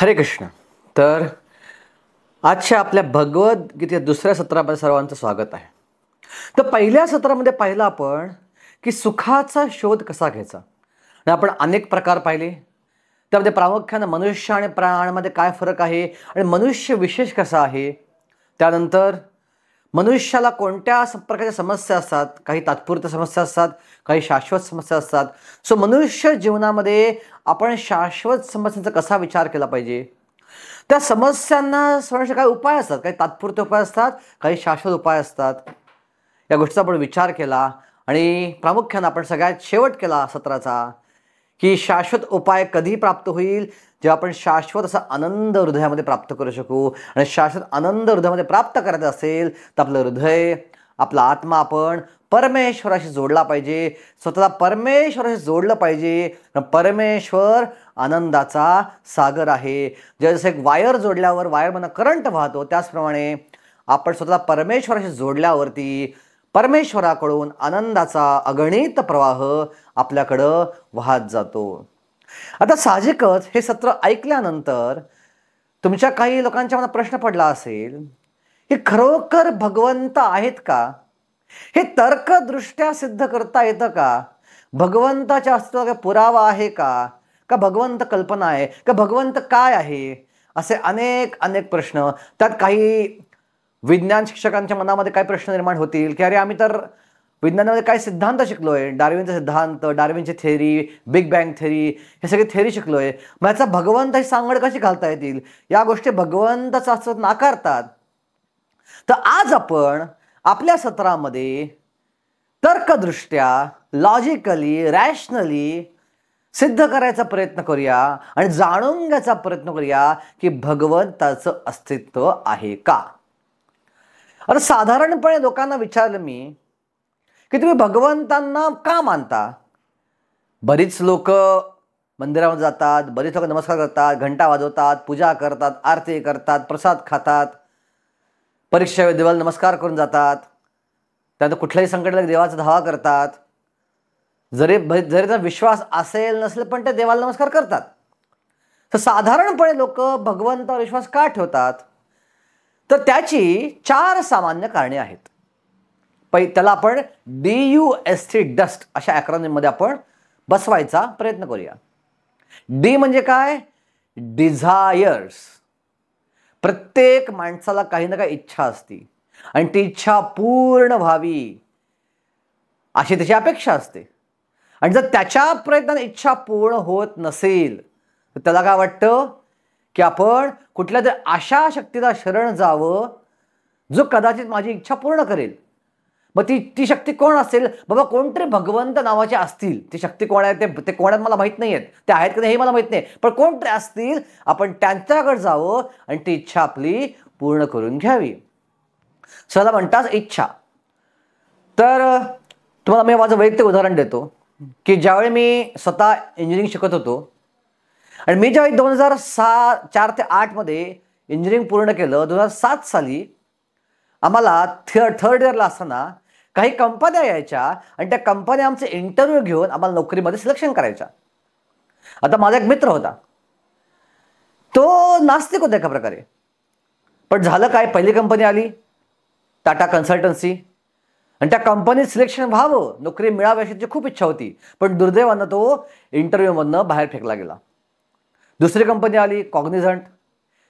हरे कृष्ण. तर आजच्या आपल्या भगवद्गीते दुसऱ्या सत्रामध्ये सर्वांचं स्वागत आहे. तर पहिल्या सत्रामध्ये पाहिलं आपण की सुखाचा शोध कसा घ्यायचा आणि आपण अनेक प्रकार पाहिले. त्यामध्ये प्रामुख्याने मनुष्य आणि प्राण्यामध्ये काय फरक आहे आणि मनुष्य विशेष कसा आहे. त्यानंतर मनुष्याला कोणत्या प्रकारच्या समस्या असतात, काही तात्पुरत्या समस्या असतात, काही शाश्वत समस्या असतात. सो मनुष्य जीवनामध्ये आपण शाश्वत समस्यांचा कसा विचार केला पाहिजे, त्या समस्यांना सोडवण्याचे काही उपाय असतात, काही तात्पुरते उपाय असतात, काही शाश्वत उपाय असतात. या गोष्टीचा आपण विचार केला आणि प्रामुख्याने आपण सगळ्यात शेवट केला सत्राचा की शाश्वत उपाय कधी प्राप्त होईल, जेव्हा आपण शाश्वत असा आनंद हृदयामध्ये प्राप्त करू शकू. आणि शाश्वत आनंद हृदयामध्ये प्राप्त करायचा असेल तर आपलं हृदय, आपला आत्मा आपण परमेश्वराशी जोडला पाहिजे, स्वतःला परमेश्वराशी जोडलं पाहिजे. परमेश्वर आनंदाचा सागर आहे. जसं एक वायर जोडल्यावर वायरमधून करंट वाहतो, त्याचप्रमाणे आपण स्वतःला परमेश्वराशी जोडल्यावरती परमेश्वराकडून आनंदाचा अगणित प्रवाह आपल्याकडं वाहत जातो. आता साहजिकच हे सत्र ऐकल्यानंतर तुमच्या काही लोकांच्या मनात प्रश्न पडला असेल की खरोखर भगवंत आहेत का, हे तर्कदृष्ट्या सिद्ध करता येतं का, भगवंताच्या अस्तित्वाचा पुरावा आहे का, का भगवंत कल्पना आहे, का भगवंत काय आहे, असे अनेक अनेक प्रश्न. त्यात काही विज्ञान शिक्षकांच्या मनामध्ये काय प्रश्न निर्माण होतील की अरे आम्ही तर विज्ञानामध्ये काय सिद्धांत शिकलोय, डार्विनचा सिद्धांत, डार्विनची थेअरी, बिग बँग थेअरी, हे सगळे थेअरी शिकलोय, मग याचा भगवंताची सांगड कशी घालता येतील, या गोष्टी भगवंताचा अस्तित्व नाकारतात. तर आज आपण आपल्या सत्रामध्ये तर्कदृष्ट्या, लॉजिकली, रॅशनली सिद्ध करायचा प्रयत्न करूया आणि जाणून घ्यायचा प्रयत्न करूया की भगवंताचं अस्तित्व आहे का. आता साधारणपणे लोकांना विचारलं मी की तुम्ही भगवंतांना का मानता. बरीच लोक मंदिरामध्ये जातात, बरीच लोक नमस्कार करतात, घंटा वाजवतात, पूजा करतात, आरती करतात, प्रसाद खातात, परीक्षा देवाला नमस्कार करून जातात, त्यानंतर कुठल्याही संकटाला देवाचा धावा करतात. जरी त्याचा विश्वास असेल नसेल पण ते देवाला नमस्कार करतात. तर साधारणपणे लोक भगवंतावर विश्वास का ठेवतात, तर त्याची 4 सामान्य कारणे आहेत. त्याला आपण DUST डस्ट अशा ॲक्रॉनिममध्ये आपण बसवायचा प्रयत्न करूया. डी म्हणजे काय, डिझायर्स. प्रत्येक माणसाला काही ना काही इच्छा असते आणि ती इच्छा पूर्ण व्हावी अशी त्याची अपेक्षा असते. आणि जर त्याच्या प्रयत्नाने इच्छा पूर्ण होत नसेल तर त्याला काय वाटतं की आपण कुठल्या तरी आशा शक्तीला शरण जावं जो कदाचित माझी इच्छा पूर्ण करेल. मग ती शक्ती कोण असेल, बाबा कोणतरी भगवंत नावाचे असतील. ती शक्ती कोण आहे ते कोण आहेत मला माहीत नाही आहेत, ते आहेत की नाही हे मला माहीत नाही, पण कोणतरी असतील, आपण त्यांच्याकडे जावं आणि ती इच्छा आपली पूर्ण करून घ्यावी. त्याला म्हणतात इच्छा. तर तुम्हाला मी माझं वैयक्तिक उदाहरण देतो की ज्यावेळी मी स्वतः इंजिनिअरिंग शिकत होतो आणि मी ज्यावेळी 2004 ते 8 मध्ये इंजिनिअरिंग पूर्ण केलं, 2007 साली आम्हाला थर्ड इयरला असताना काही कंपन्या यायच्या आणि त्या कंपन्या आमचे इंटरव्ह्यू घेऊन आम्हाला नोकरीमध्ये सिलेक्शन करायच्या. आता माझा एक मित्र होता, तो नास्तिक होता एका प्रकारे, पण झालं काय, पहिली कंपनी आली टाटा कन्सल्टन्सी आणि त्या कंपनीत सिलेक्शन व्हावं, नोकरी मिळावी अशी त्याची खूप इच्छा होती, पण दुर्दैवानं तो इंटरव्ह्यूमधनं बाहेर फेकला गेला. दुसरी कंपनी आली कॉग्निझंट,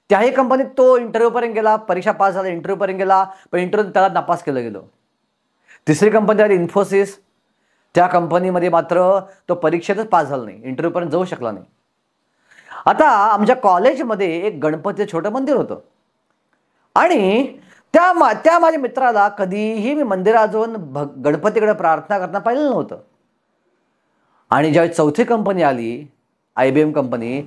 त्याही कंपनीत तो इंटरव्ह्यूपर्यंत गेला, परीक्षा पास झाला, इंटरव्ह्यूपर्यंत गेला, पण इंटरव्ह्यू त्याला नापास केलं गेलं. तिसरी कंपनी आली इन्फोसिस, त्या कंपनीमध्ये मात्र तो परीक्षेतच पास झाला नाही, इंटरव्ह्यूपर्यंत जाऊ शकला नाही. आता आमच्या कॉलेजमध्ये एक गणपतीचं छोटं मंदिर होतं आणि त्या माझ्या मित्राला कधीही मी मंदिरात जाऊन गणपतीकडे प्रार्थना करताना पाहिलं नव्हतं. आणि ज्यावेळी चौथी कंपनी आली IBM कंपनी,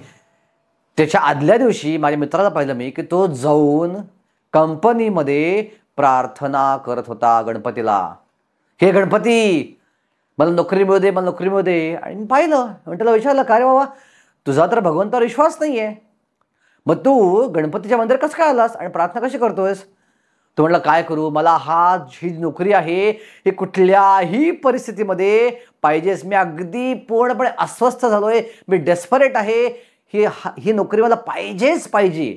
त्याच्या आदल्या दिवशी माझ्या मित्राला पाहिलं मी की तो जाऊन कंपनीमध्ये प्रार्थना करत होता गणपतीला, हे गणपती मला नोकरी मिळू दे, मला नोकरी मिळू दे. आणि पाहिलं, त्याला विचारलं का रे बाबा तुझा तर भगवंतावर विश्वास नाही आहे, मग तू गणपतीच्या मंदिरात कसं काय आलास आणि प्रार्थना कशी करतोयस. तो म्हटलं काय करू, मला ही नोकरी आहे ही कुठल्याही परिस्थितीमध्ये पाहिजेच, मी अगदी पूर्णपणे अस्वस्थ झालोय, मी डेस्परेट आहे, ही नोकरी मला पाहिजेच पाहिजे.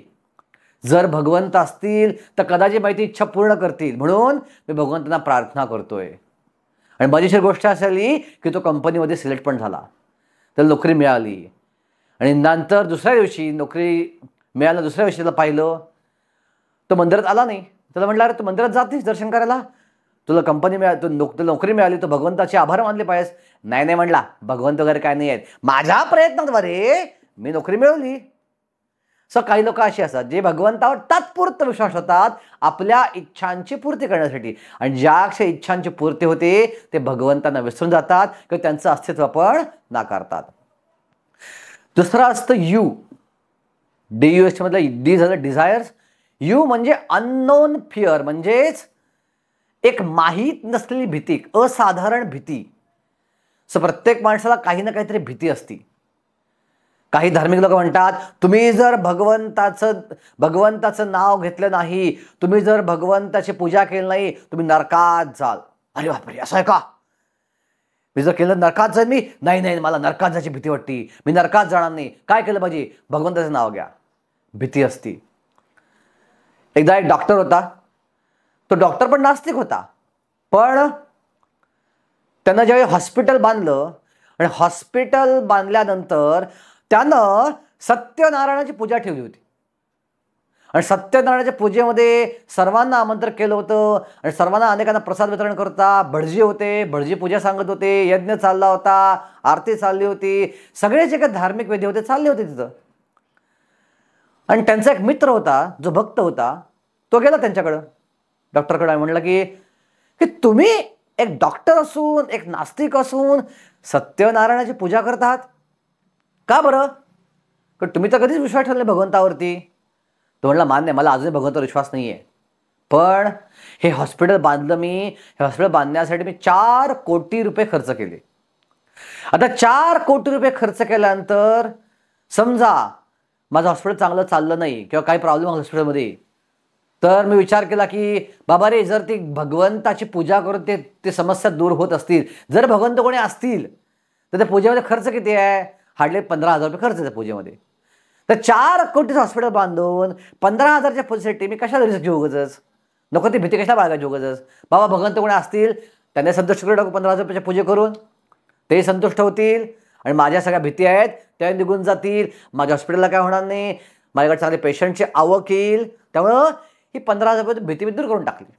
जर भगवंत असतील तर कदाचित माझी इच्छा पूर्ण करतील, म्हणून मी भगवंतांना प्रार्थना करतोय. आणि मजेशीर गोष्ट असेल की तो कंपनीमध्ये सिलेक्ट पण झाला, त्याला नोकरी मिळाली. आणि नंतर दुसऱ्या दिवशी नोकरी मिळालं, दुसऱ्या दिवशी त्याला पाहिलं, तो मंदिरात आला नाही. त्याला म्हटलं, अरे तू मंदिरात जातीस दर्शन करायला, तुला कंपनी तुला नोकरी मिळाली, तर भगवंताचे आभार मानले पाहिजेस. नाही नाही म्हणला, भगवंत वगैरे काय नाही आहेत, माझ्या प्रयत्नाद्वारे मी नोकरी मिळवली. काही लोक अशी असतात जे भगवंतावर तात्पुरता विश्वास ठेवतात आपल्या इच्छांची पूर्ती करण्यासाठी, आणि ज्या क्षणी इच्छांची पूर्ती होते ते भगवंतांना विसरून जातात किंवा त्यांचं अस्तित्व पण नाकारतात. दुसरं असतं यू. DUS मधलं डी झालं डिझायर्स. यू म्हणजे अननोन फिअर, म्हणजेच एक माहीत नसलेली भीती, असाधारण भीती. प्रत्येक माणसाला काही ना काहीतरी भीती असती. काही धार्मिक लोक म्हणतात, तुम्ही जर भगवंताचं नाव घेतलं नाही, तुम्ही जर भगवंताची पूजा केली नाही, तुम्ही नरकात जाल. अरे बापरे, असं आहे का? मी जर केलं नरकात जाईल मी? नाही नाही, मला नरकात जायची भीती वाटते, मी नरकात जाणार नाही. काय केलं पाहिजे? भगवंताचं नाव घ्या. भीती असती. एकदा एक डॉक्टर होता, तो डॉक्टर पण नास्तिक होता, पण त्यानं ज्यावेळी हॉस्पिटल बांधलं आणि हॉस्पिटल बांधल्यानंतर त्यानं सत्यनारायणाची पूजा ठेवली होती. आणि सत्यनारायणाच्या पूजेमध्ये सर्वांना आमंत्रण केलं होतं आणि सर्वांना अनेकांना प्रसाद वितरण करता. भटजी होते, भटजी पूजा सांगत होते, यज्ञ चालला होता, आरती चालली होती, सगळे जे काही धार्मिक विधी होते चालले होते तिथं. आणि त्यांचा एक मित्र होता जो भक्त होता, तो गेला त्यांच्याकडं, डॉक्टरकडे, म्हणलं की तुम्ही एक डॉक्टर असून, एक नास्तिक असून सत्यनारायणाची पूजा करतात का बरं? कारण तुम्ही तर कधीच विश्वास ठेवला भगवंतावरती. तो म्हणला, मान्य, मला अजूनही भगवंतावर विश्वास नाही आहे, पण हे हॉस्पिटल बांधलं मी, हे हॉस्पिटल बांधण्यासाठी मी 4 कोटी रुपये खर्च केले. आता 4 कोटी रुपये खर्च केल्यानंतर समजा माझं हॉस्पिटल चांगलं चाललं नाही किंवा काही प्रॉब्लेम हॉस्पिटलमध्ये, तर मी विचार केला की बाबा रे, जर ती भगवंताची पूजा करून ते समस्या दूर होत असतील, जर भगवंत कोणी असतील, तर त्या पूजेमध्ये खर्च किती आहे? हार्डली 15,000 रुपये खर्च आहे पूजेमध्ये. तर 4 कोटीचं हॉस्पिटल बांधून 15,000च्या पूजेसाठी मी कशाला रिस्क घेऊ उगाच? नको ती भीती कशाला बाळगायची उगाच? बाबा भगवंत कोणी असतील, त्यांना संतुष्ट करून टाकू 15,000 रुपयाच्या पूजे करून, तेही संतुष्ट होतील आणि माझ्या सगळ्या भीती आहेत त्या निघून जातील, माझ्या हॉस्पिटलला काय होणार नाही, माझ्याकडे चांगले पेशंटची आवक येईल. त्यामुळं ही 15,000 रुपये भीती मी दूर करून टाकली.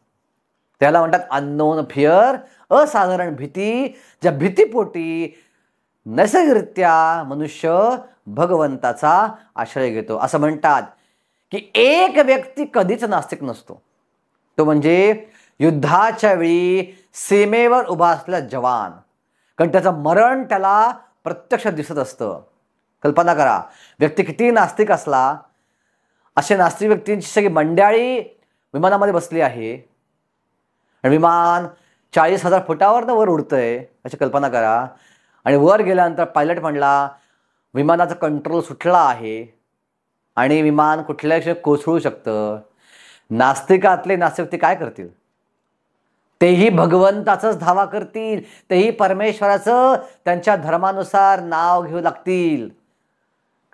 त्याला म्हणतात अननोन फिअर, असाधारण भीती, ज्या भीतीपोटी नैसर्गिकरित्या मनुष्य भगवंताचा आश्रय घेतो. असं म्हणतात की एक व्यक्ती कधीच नास्तिक नसतो, तो म्हणजे युद्धाच्या वेळी सीमेवर उभा असलेला जवान, कारण त्याचं मरण त्याला प्रत्यक्ष दिसत असतं. कल्पना करा, व्यक्ती किती नास्तिक असला, असे नास्तिक व्यक्तींची सगळी मंडळी विमानामध्ये बसली आहे आणि विमान 40,000 फुटावरनं वर उडतंय, अशी कल्पना करा. आणि वर गेल्यानंतर पायलट म्हणला विमानाचा कंट्रोल सुटला आहे आणि विमान कुठल्या क्षणी कोसळू शकतं. नास्तिकातले नास्तिक काय करतील? तेही भगवंताचंच धावा करतील, तेही परमेश्वराचं त्यांच्या धर्मानुसार नाव घेऊ लागतील.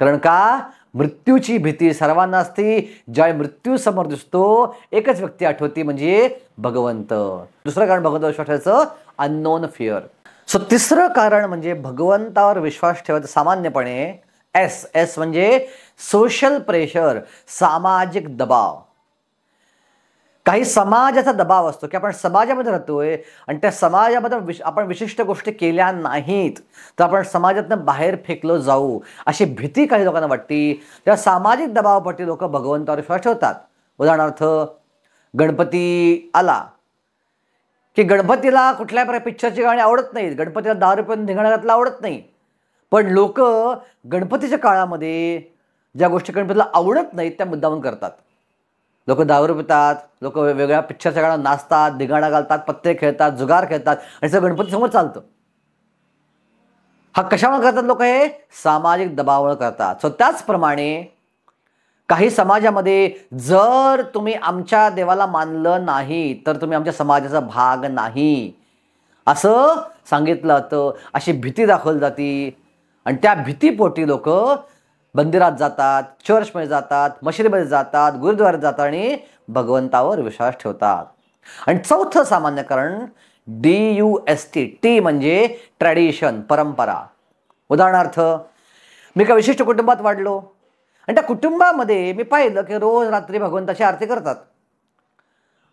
कारण का? मृत्यूची भीती सर्वांना असते. ज्या मृत्यू समोर दिसतो एकच व्यक्ती आठवती, म्हणजे भगवंत. दुसरं कारण भगवंतावर विश्वास ठेवायचं, अननोन फिअर. तिसरं कारण म्हणजे भगवंतावर विश्वास ठेवायचं सामान्यपणे एस म्हणजे सोशल प्रेशर, सामाजिक दबाव. काही समाजाचा दबाव असतो की आपण समाजामध्ये राहतोय आणि त्या समाजामध्ये आपण विशिष्ट गोष्टी केल्या नाहीत तर आपण समाजातून बाहेर फेकलो जाऊ, अशी भीती काही लोकांना वाटते. त्या सामाजिक दबावापोटी लोक भगवंतावर विश्वास ठेवतात. उदाहरणार्थ, गणपती आला की गणपतीला कुठल्या प्रकारे पिक्चरची गाणी आवडत नाहीत, गणपतीला 10 रुपये धिंगाणा आवडत नाही, पण लोक गणपतीच्या काळामध्ये ज्या गोष्टी गणपतीला आवडत नाहीत त्या मुद्दामून करतात. लोक दारू पितात, लोक वेगवेगळ्या पिक्चरच्या गाण्यात नाचतात, धिंगाणा घालतात, पत्ते खेळतात, जुगार खेळतात आणि सगळं गणपती समोर चालतं. हा कशामुळे करतात लोक? हे सामाजिक दबावामुळे करतात. त्याचप्रमाणे काही समाजामध्ये जर तुम्ही आमच्या देवाला मानलं नाही तर तुम्ही आमच्या समाजाचा भाग नाही असं सांगितलं जातं, अशी भीती दाखवली जाते आणि त्या भीतीपोटी लोक मंदिरात जातात, चर्चमध्ये जातात, मशिदीमध्ये जातात, गुरुद्वारात जातात आणि भगवंतावर विश्वास ठेवतात. आणि चौथं सामान्य कारण DUST, टी म्हणजे ट्रॅडिशन, परंपरा. उदाहरणार्थ, मी एका विशिष्ट कुटुंबात वाढलो आणि त्या कुटुंबामध्ये मी पाहिलं की रोज रात्री भगवंताची आरती करतात.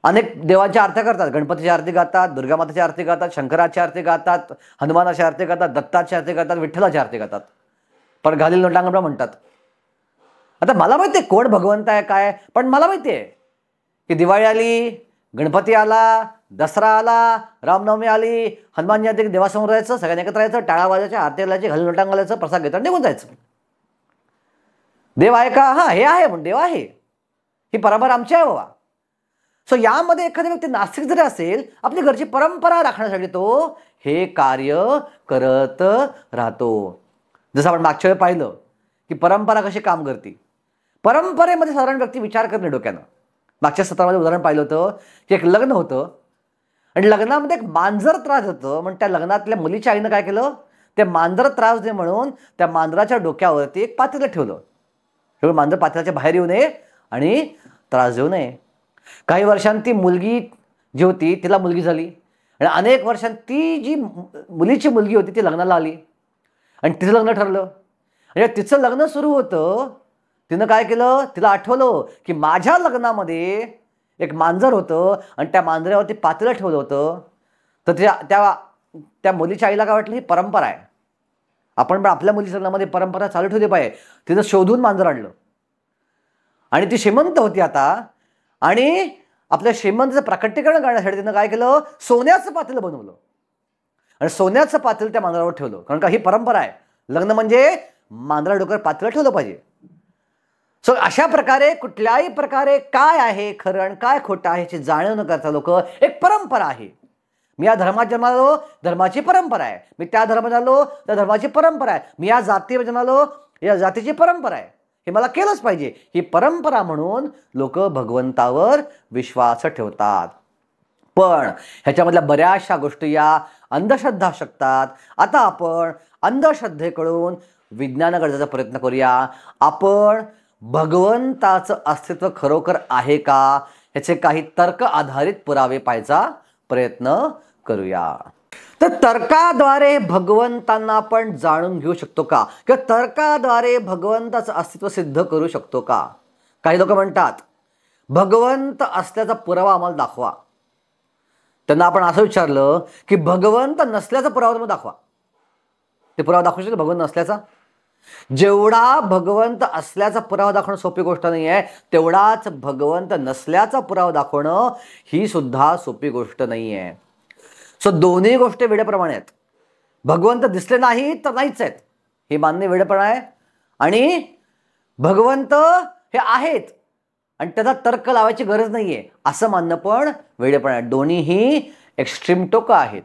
अनेक देवांच्या आरत्या करतात. गणपतीची आरती गातात, दुर्गामातेची आरती गातात, शंकराची आरती गातात, हनुमानाची आरती गातात, दत्ताची आरती गातात, विठ्ठलाची आरती गातात. पण घालील लोटांगण म्हणतात. आता मला माहिती आहे कोण भगवंत आहे काय, पण मला माहिती आहे की दिवाळी आली, गणपती आला, दसरा आला, रामनवमी आली, हनुमान जयंती, देवासमोर जायचं, सगळ्यांनी एकत्र यायचं, टाळा वाजायच्या, आरती घालायची, घालील लोटांगण घालायचं, प्रसाद घेतात, निघून जायचं. देव आहे का? हा, हे आहे, पण देव आहे, ही परंपरा आमची आहे बाबा. सो यामध्ये एखादी व्यक्ती नास्तिक जरी असेल, आपली घरची परंपरा राखण्यासाठी तो हे कार्य करत राहतो. जसं आपण मागच्या वेळी पाहिलं की परंपरा कशी काम करते. परंपरेमध्ये साधारण व्यक्ती विचार करणे डोक्यानं. मागच्या सत्रामध्ये उदाहरण पाहिलं होतं की एक लग्न होतं आणि लग्नामध्ये एक मांजर त्रास होतं. म्हणून त्या लग्नातल्या मुलीच्या आईनं काय केलं, ते मांजर त्रास दे म्हणून त्या मांजराच्या डोक्यावरती एक पातेलं ठेवलं. तेव्हा मांजर पातेल्याच्या बाहेर येऊ नये आणि त्रास देऊ नये. काही वर्षांनी ती मुलगी जी होती तिला मुलगी झाली आणि अनेक वर्षांनी ती जी मुलीची मुलगी होती ती लग्नाला आली आणि तिचं लग्न ठरलं. आणि तिचं लग्न सुरू होतं, तिनं काय केलं, तिला आठवलं की माझ्या लग्नामध्ये एक मांजर होतं आणि त्या मांजरावरती पातेलं ठेवलं होतं. तर त्या मुलीच्या आईला काय वाटलं, ही परंपरा आहे, आपण पण आपल्या मुलीच्या लग्नामध्ये परंपरा चालू ठेवली पाहिजे. तिनं शोधून मांजर आणलं आणि ती श्रीमंत होती आता, आणि आपल्या श्रीमंतीचं प्राकट्यकरण करण्यासाठी तिनं काय केलं, सोन्याचं पातेलं बनवलं आणि सोन्याचं पातेलं त्या मांजरावर ठेवलं. कारण का ही परंपरा आहे, लग्न म्हणजे मांजरा डोक्यावर पातेलं ठेवलं पाहिजे. सो अशा प्रकारे कुठल्याही प्रकारे काय आहे खरं आणि काय खोटं आहे याची जाणीव न करता लोक, एक परंपरा आहे, मी या धर्मात जन्मालो, धर्माची परंपरा आहे, मी त्या धर्मात आलो, त्या धर्माची परंपरा आहे, मी या जातीवर जन्मालो, या जातीची परंपरा आहे, हे मला केलंच पाहिजे, ही परंपरा म्हणून लोक भगवंतावर विश्वास ठेवतात. पण ह्याच्यामधल्या बऱ्याचशा गोष्टी या अंधश्रद्धा असू शकतात. आता आपण अंधश्रद्धेकडून विज्ञानाकडे प्रयत्न करूया. आपण भगवंताचं अस्तित्व खरोखर आहे का ह्याचे काही तर्क आधारित पुरावे पाहायचा प्रयत्न करूया. तर तर्काद्वारे भगवंतांना आपण जाणून घेऊ शकतो का, किंवा तर्काद्वारे भगवंताचं अस्तित्व सिद्ध करू शकतो का? काही लोक म्हणतात भगवंत असल्याचा पुरावा आम्हाला दाखवा. त्यांना आपण असं विचारलं की भगवंत नसल्याचा पुरावा तुम्ही दाखवा. ते पुरावा दाखवू शकतो भगवंत नसल्याचा? जेवढा भगवंत असल्याचा पुरावा दाखवणं सोपी गोष्ट नाही आहे, तेवढाच भगवंत नसल्याचा पुरावा दाखवणं ही सुद्धा सोपी गोष्ट नाही आहे. सो दोन्ही गोष्टी वेडेप्रमाणे आहेत. भगवंत दिसले नाही तर नाहीच आहेत हे मानणे वेडेपणा आहे, आणि भगवंत हे आहेत आणि त्याचा तर्क लावायची गरज नाहीये असं मानणं पण वेडेपणा आहे. दोन्हीही एक्स्ट्रीम टोकं आहेत.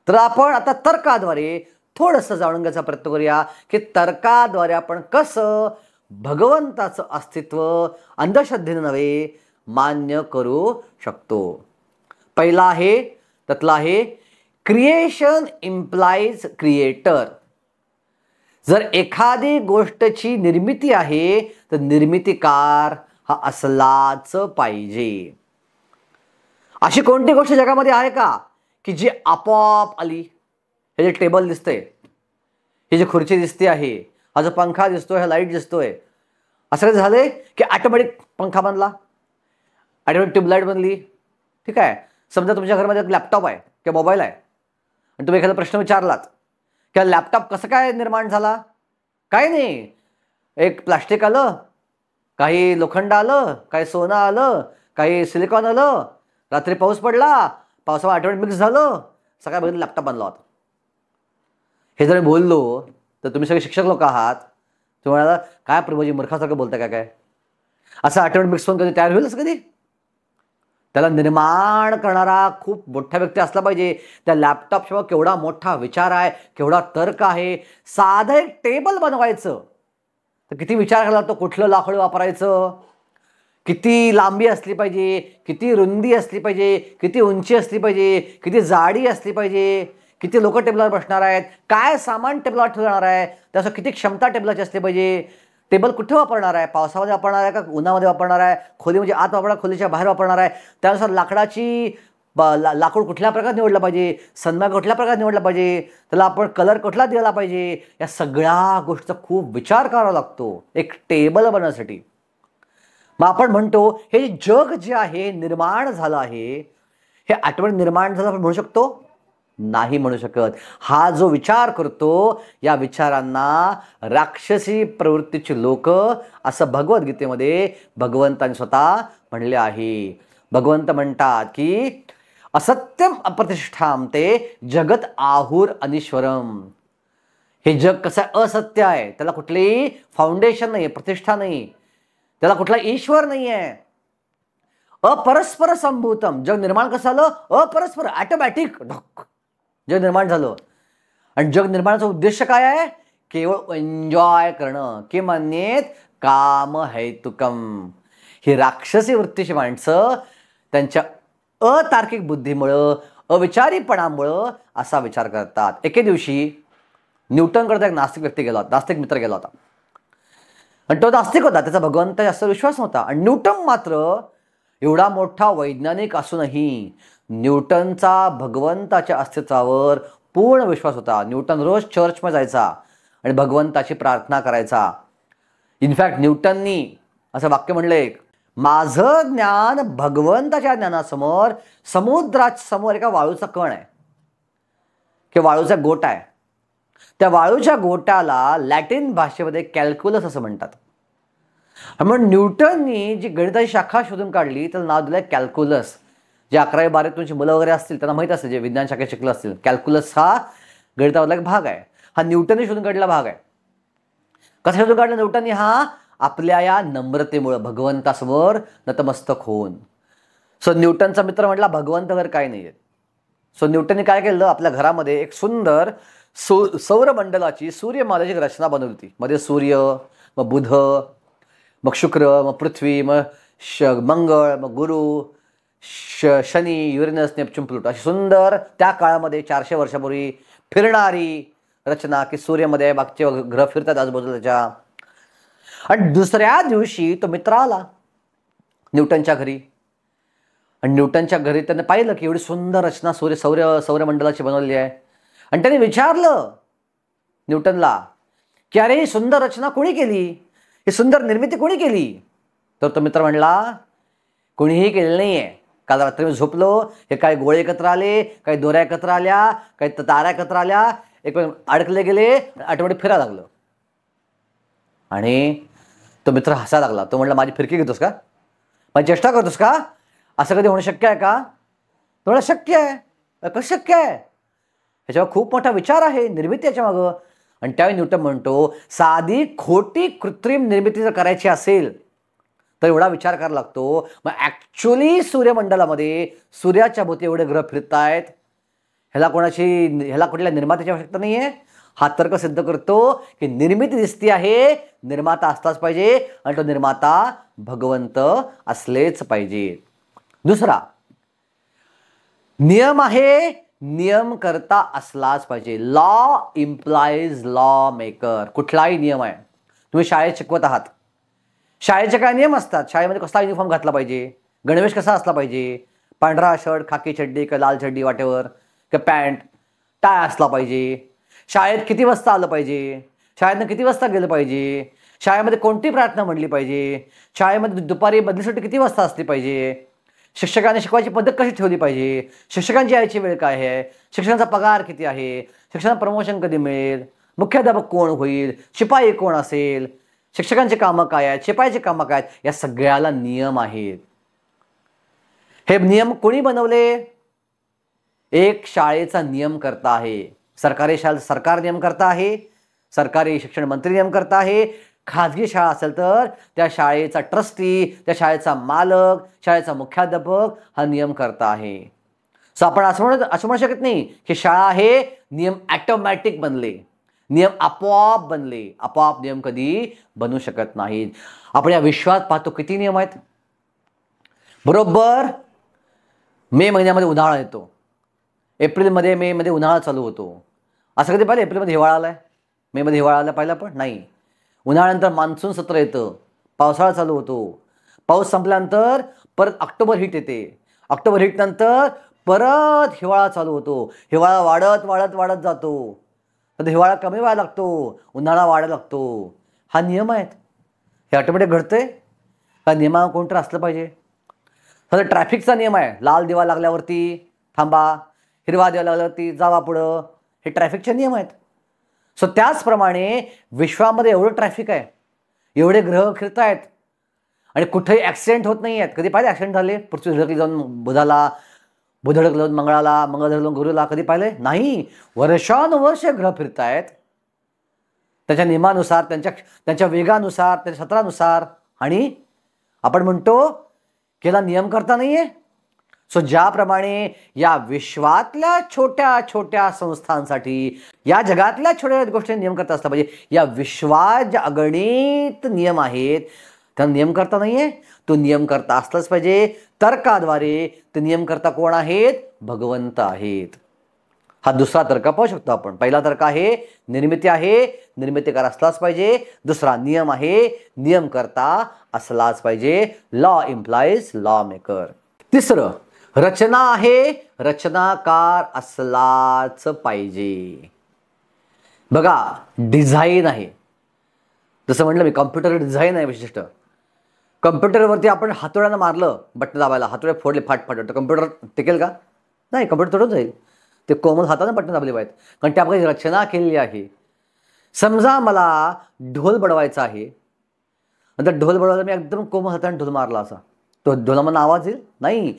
तर आपण आता तर्काद्वारे थोडंसं जाणून घ्यायचा प्रयत्न करूया की तर्काद्वारे आपण कसं भगवंताचं अस्तित्व अंधश्रद्धेने नव्हे मान्य करू शकतो. पहिला आहे, त्यातला आहे क्रिएशन इम्प्लाइज क्रिएटर. जर एखादी गोष्टची निर्मिती आहे तर निर्मितीकार हा असलाच पाहिजे. अशी कोणती गोष्ट जगामध्ये आहे का की जी आपोआप आली? हे जे टेबल दिसतंय, ही जी खुर्ची दिसते आहे, हा जो पंखा दिसतोय, हा लाईट दिसतोय, असं काय झालंय की ऑटोमॅटिक पंखा बनला, ऑटोमॅटिक ट्यूबलाईट बनली. ठीक आहे, समजा तुमच्या घरामध्ये एक लॅपटॉप आहे किंवा मोबाईल आहे आणि तुम्ही एखादा प्रश्न विचारलात की लॅपटॉप कसं काय निर्माण झाला? काय नाही, एक प्लास्टिक आलं, काही लोखंड आलं, काही सोनं आलं, काही सिलिकॉन आलं, रात्री पाऊस पडला, पावसामध्ये ऑटोमॅटिक मिक्स झालं, सकाळी बघितलं लॅपटॉप बनला होता. हे जर बोललो तर तुम्ही सगळे शिक्षक लोक आहात, तुम्हाला काय प्रभूजी मूर्खासारखं बोलता काय काय? असं ऑटोमॅटिक मिक्स होऊन कधी तयार होईल? असं कधी? त्याला निर्माण करणारा खूप मोठा व्यक्ती असला पाहिजे. त्या लॅपटॉप शिवाय केवढा मोठा विचार आहे, केवढा तर्क आहे. साधं एक टेबल बनवायचं तर किती विचार करायला लागतो, कुठलं लाकूड वापरायचं, किती लांबी असली पाहिजे, किती रुंदी असली पाहिजे, किती उंची असली पाहिजे, किती जाडी असली पाहिजे, किती लोक टेबलावर बसणार आहेत, काय सामान टेबलावर ठेवणार आहे, त्याचं किती क्षमता टेबलाची असली पाहिजे, टेबल कुठे वापरणार आहे, पावसामध्ये वापरणार आहे का उन्हामध्ये वापरणार आहे, खोली म्हणजे आत वापरणार, खोलीच्या बाहेर वापरणार आहे, त्यानुसार लाकडाची लाकूड कुठल्या प्रकारे निवडलं पाहिजे, सन्मार्ग कुठल्या प्रकारे निवडला पाहिजे, त्याला आपण कलर कुठला दिला पाहिजे, या सगळ्या गोष्टीचा खूप विचार करावा लागतो एक टेबल बनवण्यासाठी. मग आपण म्हणतो हे जग जे आहे निर्माण झालं आहे, हे ऑटोमॅटिक निर्माण झालं आपण म्हणू शकतो? नाही म्हणू शकत. हा जो विचार करतो या विचारांना राक्षसी प्रवृत्तीची लोक असं भगवद्गीतेमध्ये भगवंतांनी स्वतः म्हणले आहे. भगवंत म्हणतात की असत्यम अप्रतिष्ठाम ते जगत आहुर अनीश्वरम. हे जग कसं असत्य आहे, त्याला कुठलीही फाउंडेशन नाही, प्रतिष्ठा नाही, त्याला कुठला ईश्वर नाही आहे. अपरस्पर संभूतम. जग निर्माण कसं झालं? अपरस्पर, ऑटोमॅटिक जग निर्माण झालं. आणि जग निर्माणाचा उद्देश काय आहे? केवळ एन्जॉय करणं. किमन्येत काम हेतुकम. ही राक्षसी वृत्तीची माणसं त्यांच्या अतार्किक बुद्धीमुळं, अविचारीपणामुळं असा विचार करतात. एके दिवशी न्यूटनकडे एक नास्तिक व्यक्ती गेला होता, नास्तिक मित्र गेला होता. आणि तो नास्तिक होता, त्याचा भगवंत जास्त विश्वास नव्हता. आणि न्यूटन मात्र एवढा मोठा वैज्ञानिक असूनही न्यूटनचा भगवंताच्या अस्तित्वावर पूर्ण विश्वास होता. न्यूटन रोज चर्चमध्ये जायचा आणि भगवंताची प्रार्थना करायचा. इनफॅक्ट न्यूटननी असं वाक्य म्हणलंय, माझं ज्ञान भगवंताच्या ज्ञानासमोर समुद्राच्या समोर एका वाळूचा कण आहे किंवा वाळूचा गोटा आहे. त्या वाळूच्या गोट्याला लॅटिन भाषेमध्ये कॅल्क्युलस असं म्हणतात. म्हणून न्यूटननी जी गणिताची शाखा शोधून काढली त्याला नाव दिलंय कॅल्क्युलस. जे 11वी 12वी तुमची मुलं वगैरे असतील त्यांना माहीत असेल, जे विज्ञान शाखेत शिकलं असतील, कॅल्क्युलस हा गणितामधला एक भाग आहे. हा न्यूटनने शोधून काढलेला भाग आहे. कसा शोधून काढला न्यूटननी? हा आपल्या या नम्रतेमुळं, भगवंतासमोर नतमस्तक होऊन. सो न्यूटनचा मित्र म्हटला भगवंत वगैरे काय नाही आहे. सो न्यूटनने काय केलं, आपल्या घरामध्ये एक सुंदर सौरमंडलाची, सूर्यमालेची रचना बनवली होती. मध्ये सूर्य, मग बुध, मग शुक्र, मग पृथ्वी, मग मंगळ, मग गुरु, शनी, युरेनस, नेपच्यून, प्लुटो, अशी सुंदर त्या काळामध्ये 400 वर्षापूर्वी फिरणारी रचना की सूर्यामध्ये बाकीचे ग्रह फिरतात आजूबाजूला त्याच्या. आणि दुसऱ्या दिवशी तो मित्र आला न्यूटनच्या घरी. आणि न्यूटनच्या घरी त्याने पाहिलं की एवढी सुंदर रचना सौरमंडलाची बनवली आहे. आणि त्याने विचारलं न्यूटनला की अरे ही सुंदर रचना कोणी केली, ही सुंदर निर्मिती कोणी केली? तर तो मित्र म्हणला कोणीही केलेलं नाही आहे. काल रात्री मी झोपलो, हे काही गोळे एकत्र आले, काही दोऱ्या एकत्र आल्या, काही तारा एकत्र आल्या, एक अडकले गेले, ऑटोमॅटिक फिरायला लागलं. आणि तो मित्र हसायला लागला. तो म्हणला माझी फिरकी घेतोस का, माझी चेष्टा करतोस का, असं कधी होणं शक्य आहे का? तो म्हणला शक्य आहे. कसं शक्य आहे? ह्याच्यावर खूप मोठा विचार आहे, निर्मिती याच्या मागं. आणि त्यावेळी न्यूटन म्हणतो साधी खोटी कृत्रिम निर्मिती जर करायची असेल तर एवढा विचार करायला लागतो. मग ॲक्च्युली सूर्यमंडलामध्ये सूर्याच्या भोवती एवढे ग्रह फिरत आहेत, ह्याला कुठल्या निर्मात्याची आवश्यकता नाही आहे. हा तर्क सिद्ध करतो की निर्मिती दिसती आहे, निर्माता असलाच पाहिजे आणि तो निर्माता भगवंत असलेच पाहिजे. दुसरा नियम आहे, नियम करता असलाच पाहिजे. Law implies law maker. कुठलाही नियम आहे, तुम्ही शाळेत शिकवत आहात, शाळेचे काय नियम असतात. शाळेमध्ये कसला युनिफॉर्म घातला पाहिजे, गणवेश कसा असला पाहिजे, पांढरा शर्ट, खाकी चड्डी का लाल चड्डी वाटेवर, का पॅन्ट, टाय असला पाहिजे. शाळेत किती वाजता आलं पाहिजे, शाळेतनं किती वाजता गेलं पाहिजे, शाळेमध्ये कोणती प्रार्थना म्हणली पाहिजे, शाळेमध्ये दुपारी बदलीसाठी किती वाजता असली पाहिजे, शिक्षकांनी शिकवायची पद्धत कशी ठेवली पाहिजे, शिक्षकांची यायची वेळ काय आहे, शिक्षकांचा पगार किती आहे, शिक्षकांना प्रमोशन कधी मिळेल, मुख्याध्यापक कोण होईल, शिपाई कोण असेल, शिक्षकांची कामं काय आहेत, शिपाईची कामं काय आहेत, या सगळ्याला नियम आहेत. हे नियम कोणी बनवले? एक शाळेचा नियम करता आहे. सरकारी शाळा सरकार नियम करता आहे, सरकारी शिक्षण मंत्री नियम करता आहे. खाजगी शाळा असेल तर त्या शाळेचा ट्रस्टी, त्या शाळेचा मालक, शाळेचा मुख्याध्यापक हा नियम करता आहे. सो आपण असं म्हणू शकत नाही की शाळा हे नियम ॲटोमॅटिक बनले, नियम आपोआप बनले. आपोआप नियम कधी बनू शकत नाहीत. आपण या विश्वात पाहतो किती नियम आहेत. बरोबर मे महिन्यामध्ये उन्हाळा येतो, एप्रिलमध्ये मे मध्ये उन्हाळा चालू होतो. असं कधी पाहिलं एप्रिलमध्ये हिवाळा आलाय, मे मध्ये हिवाळा आला पाहिला? पण नाही. उन्हाळ्यानंतर मान्सून सत्र येतं, पावसाळा चालू होतो, पाऊस संपल्यानंतर परत ऑक्टोबर हीट येते, ऑक्टोबर हीटनंतर परत हिवाळा चालू होतो, हिवाळा वाढत वाढत वाढत जातो, तर हिवाळा कमी व्हायला लागतो, उन्हाळा वाढायला लागतो. हा नियम आहेत, हे ऑटोमॅटिक घडतंय. हा नियमा कोणतं असलं पाहिजे. तर ट्रॅफिकचा नियम आहे, लाल दिवा लागल्यावरती थांबा, हिरवा दिवा लागल्यावरती जावा पुढं, हे ट्रॅफिकचे नियम आहेत. सो त्याचप्रमाणे विश्वामध्ये एवढं ट्रॅफिक आहे, एवढे ग्रह फिरत आहेत आणि कुठेही ॲक्सिडेंट होत नाही आहेत. कधी पाहिले ॲक्सिडेंट झाले? पृथ्वी धडकली जाऊन बुधाला, बुध धडकलं जाऊन मंगळाला, मंगळ धडकलं गुरुला, कधी पाहिले नाही. वर्षानुवर्ष ग्रह फिरत आहेत त्याच्या नियमानुसार, त्यांच्या वेगानुसार, त्यांच्या सत्रानुसार. आणि आपण म्हणतो की याला नियम करता नाहीये. सो ज्याप्रमाणे या विश्वातल्या छोट्या छोट्या संस्थांसाठी, या जगातल्या छोट्या गोष्टी नियम करता असला पाहिजे, या विश्वात ज्या अगणित नियम आहेत त्या नियम करता नाहीये. तो नियम करता असलाच पाहिजे. तर्काद्वारे ते नियम करता कोण आहेत? भगवंत आहेत. हा दुसरा तर्क पाहू शकतो आपण. पहिला तर्क आहे निर्मिती आहे, निर्मितीकार असलाच पाहिजे. दुसरा नियम आहे, नियम करता असलाच पाहिजे. Law implies law maker. तिसरं रचना आहे, रचनाकार असलाच पाहिजे. बघा डिझाईन आहे, जसं म्हटलं मी कॉम्प्युटर डिझाईन आहे विशिष्ट. कम्प्युटरवरती आपण हातोड्यानं मारलं बटन दाबायला, हातोडे फोडले फाट फाट, कम्प्युटर टिकेल का? नाही, कम्प्युटर तोडून जाईल. ते कोमल हातानं बटन दाबले पाहिजेत, कारण त्या आपली रचना केलेली आहे. समजा मला ढोल बडवायचा आहे, नंतर ढोल बडवायला मी एकदम कोमल हाताने ढोल मारला असा, तो ढोलामधून आवाज येईल? नाही.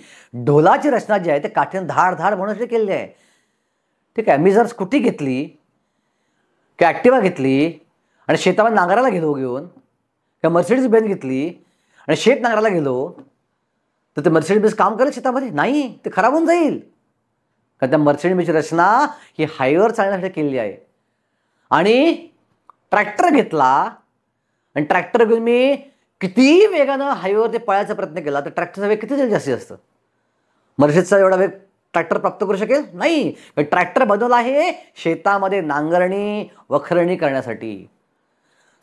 ढोलाची रचना जी आहे ते काठीने धाड धाड म्हणून केलेली आहे. ठीक आहे, मी जर स्कूटी घेतली किंवा ॲक्टिवा घेतली आणि शेतामध्ये नांगराला गेलो घेऊन, किंवा मर्सिडीज बेंज घेतली आणि शेत नांगराला गेलो, तर ते मर्सिडीज बेंज काम करेल शेतामध्ये? नाही, ते खराब होऊन जाईल. कारण त्या मर्सिडीज बेंजची रचना ही हायवेवर चालण्यासाठी केलेली आहे. आणि ट्रॅक्टर घेतला आणि ट्रॅक्टर घेऊन मी किती वेगानं हायवेवरती पळायचा प्रयत्न केला, तर ट्रॅक्टरचा वेग किती जास्तीत जास्त? मर्सिडीजचा एवढा वेग ट्रॅक्टर प्राप्त करू शकेल? नाही. ट्रॅक्टर बनवला आहे शेतामध्ये नांगरणी वखरणी करण्यासाठी.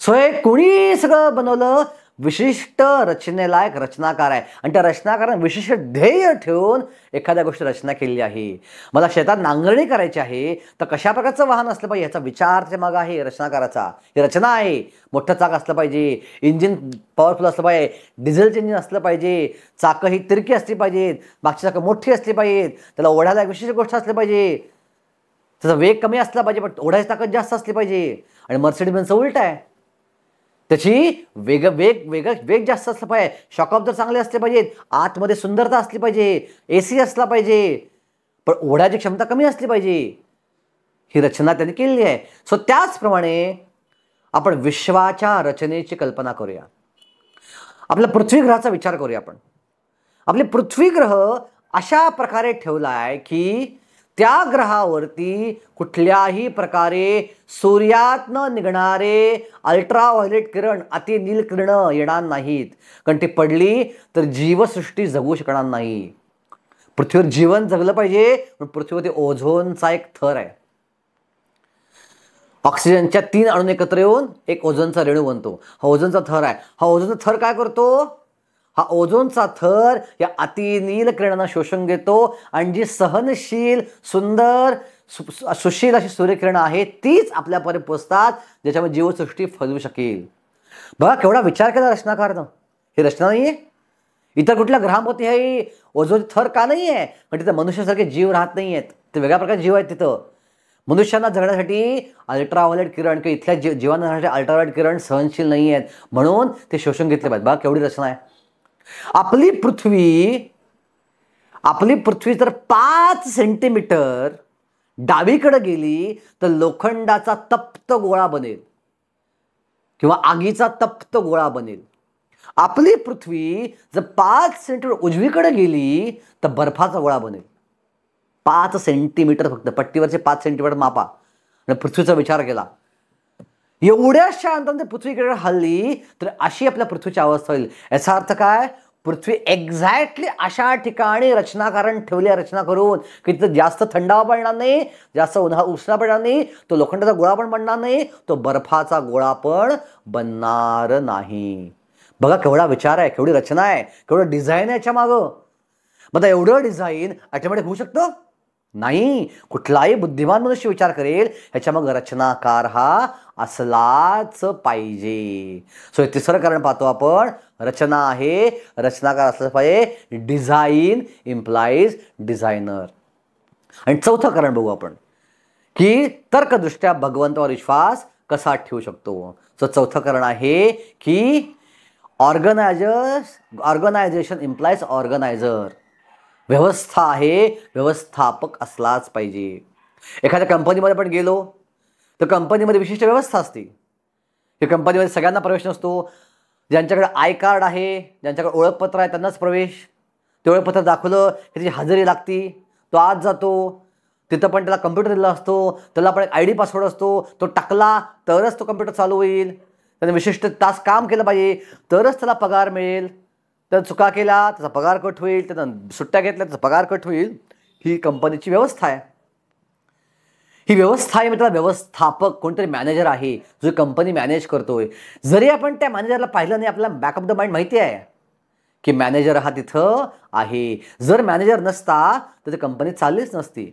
सो हे कुणी सगळं बनवलं? विशिष्ट रचनेला एक रचनाकार आहे, आणि त्या रचनाकाराने विशिष्ट ध्येय ठेवून एखाद्या गोष्टी रचना केलेली आहे. मला शेतात नांगरणी करायची आहे, तर कशा प्रकारचं वाहन असलं पाहिजे याचा विचार त्या मागं आहे रचनाकाराचा. ही रचना आहे. मोठं चाक असलं पाहिजे, इंजिन पॉवरफुल असलं पाहिजे, डिझेलचं इंजिन असलं पाहिजे, चाकं ही तिरकी असली पाहिजेत, मागची चाकं मोठी असली पाहिजेत, त्याला ओढायला एक विशिष्ट गोष्ट असली पाहिजे, त्याचा वेग कमी असला पाहिजे पण ओढायची ताकद जास्त असली पाहिजे. आणि मर्सिडीज बेंजचं उलट आहे, त्याची वेग जास्त असला पाहिजे, शॉकअप चांगले असले पाहिजेत, आतमध्ये सुंदरता असली पाहिजे, AC असला पाहिजे, पण ओढायची क्षमता कमी असली पाहिजे. ही रचना त्यांनी केलेली आहे. सो त्याचप्रमाणे आपण विश्वाच्या रचनेची कल्पना करूया. आपल्या पृथ्वी ग्रहाचा विचार करूया आपण. आपले पृथ्वी ग्रह अशा प्रकारे ठेवला आहे की त्या ग्रहावरती कुठल्याही प्रकारे सूर्यातनं निघणारे अल्ट्राव्हायोलेट किरण, अतिनील किरणं येणार नाहीत, कारण ती पडली तर जीवसृष्टी जगू शकणार नाही. पृथ्वीवर जीवन जगलं पाहिजे पण पृथ्वीवरती ओझोनचा एक थर आहे. ऑक्सिजनच्या 3 अणू एकत्र येऊन एक ओझोनचा रेणू बनतो, हा ओझोनचा थर आहे. हा ओझोनचा थर काय करतो? हा ओझोनचा थर या अतिनील किरणांना शोषून घेतो, आणि जी सहनशील सुंदर सुशील अशी सूर्यकिरणं आहेत तीच आपल्यापर्यंत पोचतात, ज्याच्यामुळे जीवसृष्टी फैलू शकेल. बघा केवढा विचार केला रचनाकारनं. ही रचना नाही आहे? इतर कुठल्या ग्रहांवरती हे ओझोन थर का नाही आहे? पण तिथं मनुष्यासारखे जीव राहत नाही आहेत, ते वेगळ्या प्रकारचे जीव आहेत तिथं. मनुष्यांना जगण्यासाठी अल्ट्राव्हायोलेट किरण किंवा इथल्या जीवांना जगण्यासाठी अल्ट्राव्हायोलेट किरण सहनशील नाही आहेत, म्हणून ते शोषून घेतले पाहिजे. बघा केवढी रचना आहे. आपली पृथ्वी जर 5 सेंटीमीटर डावीकडे गेली तर लोखंडाचा तप्त गोळा बनेल किंवा आगीचा तप्त गोळा बनेल. आपली पृथ्वी जर 5 सेंटीमीटर उजवीकडे गेली तर बर्फाचा गोळा बनेल. 5 सेंटीमीटर फक्त, पट्टीवरचे 5 सेंटीमीटर मापा आणि पृथ्वीचा विचार केला. एवढ्याशा अंतराने पृथ्वीकडे हल्ली तर अशी आपल्या पृथ्वीची अवस्था होईल. याचा अर्थ काय? पृथ्वी एक्झॅक्टली अशा ठिकाणी रचनाकारण ठेवली, रचना करून की तिथं जास्त थंडावा पडणार नाही, जास्त उष्णता पडणार नाही, तो लोखंडाचा गोळा पण बनणार नाही, तो बर्फाचा गोळा पण बनणार नाही. बघा केवढा विचार आहे, केवढी रचना आहे, केवढं डिझाईन आहे याच्या मागं. मग एवढं डिझाईन ऑटोमॅटिक होऊ शकतं नाही. कुठलाही बुद्धिमान मनुष्य विचार करेल ह्याच्या मग रचनाकार हा असलाच पाहिजे. सो तिसरं कारण पाहतो आपण, रचना आहे, रचनाकार असलं पाहिजे. Design implies designer. आणि चौथं कारण बघू आपण की तर्कदृष्ट्या भगवंतावर विश्वास कसा ठेवू शकतो. सो चौथं कारण आहे की ऑर्गनायझेशन इम्प्लाइज ऑर्गनायझर. व्यवस्था आहे, व्यवस्थापक असलाच पाहिजे. एखाद्या कंपनीमध्ये आपण गेलो तर कंपनीमध्ये विशिष्ट व्यवस्था असते. या कंपनीमध्ये सगळ्यांना प्रवेश नसतो. ज्यांच्याकडे आय कार्ड आहे, ज्यांच्याकडे ओळखपत्र आहे त्यांनाच प्रवेश. ते ओळखपत्र दाखवलं की त्याची हजेरी लागती, तो आत जातो. तिथं पण त्याला कम्प्युटर दिला असतो, त्याला पण एक ID पासवर्ड असतो, तो टाकला तरच तो कम्प्युटर चालू होईल. त्याने विशिष्ट तास काम केलं पाहिजे तरच त्याला पगार मिळेल. त्यानं चुका केला त्याचा पगार कट होईल, त्यानं सुट्ट्या घेतल्या त्याचा पगार कट होईल. ही कंपनीची व्यवस्था आहे. ही व्यवस्था आहे. म्हणजे व्यवस्थापक कोणतरी मॅनेजर आहे जो कंपनी मॅनेज करतोय. जरी आपण त्या मॅनेजरला पाहिलं नाही, आपल्याला बॅक ऑफ द माइंड माहिती आहे की मॅनेजर हा तिथं आहे. जर मॅनेजर नसता तर ती कंपनी चाललीच नसती.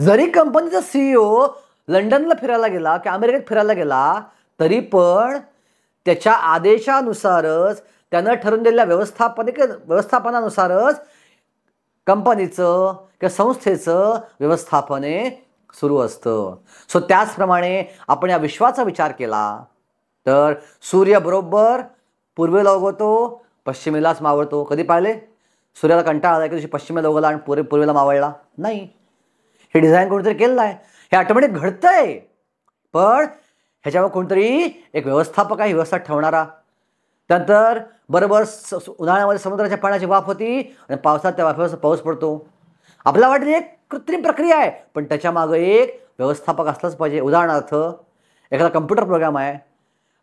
जरी कंपनीचा CEO लंडनला फिरायला गेला की अमेरिकेत फिरायला गेला तरी पण त्याच्या आदेशानुसारच, त्यानं ठरवून दिलेल्या व्यवस्थापनानुसारच कंपनीचं किंवा संस्थेचं व्यवस्थापने सुरू असतं. सो त्याचप्रमाणे आपण या विश्वाचा विचार केला तर सूर्य बरोबर पूर्वेला उगवतो, पश्चिमेलाच मावळतो. कधी पाहिले सूर्याला कंटाळा आला की दिवशी पश्चिमेला उगवला आणि पूर्वेला मावळला नाही. हे डिझाईन कोणीतरी केलेलं आहे, हे ऑटोमॅटिक घडतंय. पण ह्याच्यावर कोणतरी एक व्यवस्थापक आहे, व्यवस्था ठेवणारा. त्यानंतर बरोबर उन्हाळ्यामध्ये समुद्राच्या पाण्याची वाफ होती आणि पावसात त्या वाफेवर पाऊस पडतो. आपल्याला वाटतं एक कृत्रिम प्रक्रिया आहे, पण त्याच्या मागे एक व्यवस्थापक असलाच पाहिजे. उदाहरणार्थ एखादा कम्प्युटर प्रोग्राम आहे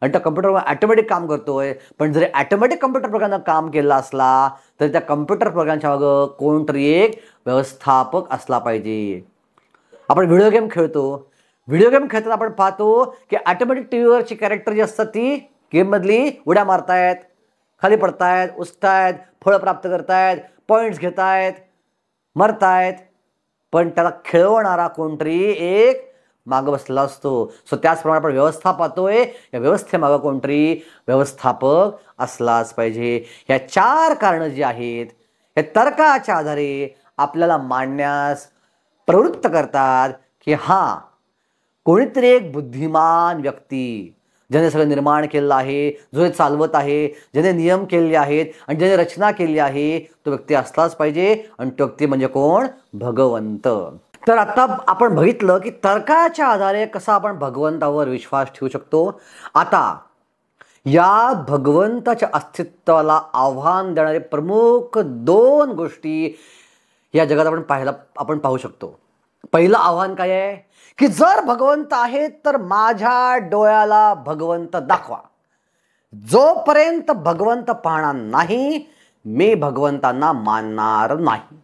आणि त्या कम्प्युटरवर ॲटोमॅटिक काम करतोय, पण जरी ॲटोमॅटिक कम्प्युटर प्रोग्रामनं काम केलं असला तर त्या कम्प्युटर प्रोग्रामच्या मागं कोणतरी एक व्यवस्थापक असला पाहिजे. आपण व्हिडिओ गेम खेळतो, व्हिडिओ गेम खेळताना आपण पाहतो की ऑटोमॅटिक टीव्हीवरची कॅरेक्टर जी असतात ती गेममधली उड्या मारतायत, खाली पडतायत, उचतायत, फळं प्राप्त करतायत, पॉईंट्स घेतायत, मरतायत. पण त्याला खेळवणारा कोणतरी एक मागं बसलेला असतो. सो त्याचप्रमाणे आपण व्यवस्था पाहतोय, या व्यवस्थेमागं कोणतरी व्यवस्थापक असलाच पाहिजे. ह्या 4 कारणं जी आहेत हे तर्काच्या आधारे आपल्याला मांडण्यास प्रवृत्त करतात की हा कोणीतरी एक बुद्धिमान व्यक्ती ज्याने सगळं निर्माण केलेलं आहे, जो हे चालवत आहे, ज्याने नियम केलेले आहेत आणि ज्याने रचना केली आहे, तो व्यक्ती असलाच पाहिजे. आणि तो व्यक्ती म्हणजे कोण? भगवंत. तर आता आपण बघितलं की तर्काच्या आधारे कसा आपण भगवंतावर विश्वास ठेवू शकतो. आता या भगवंताच्या अस्तित्वाला आव्हान देणारे प्रमुख 2 गोष्टी या जगात आपण पाहू शकतो. पहिलं आव्हान काय आहे की जर भगवंत आहे तर माझ्या डोळ्याला भगवंत दाखवा. जोपर्यंत भगवंत पाहणार नाही मी भगवंतांना मानणार नाही.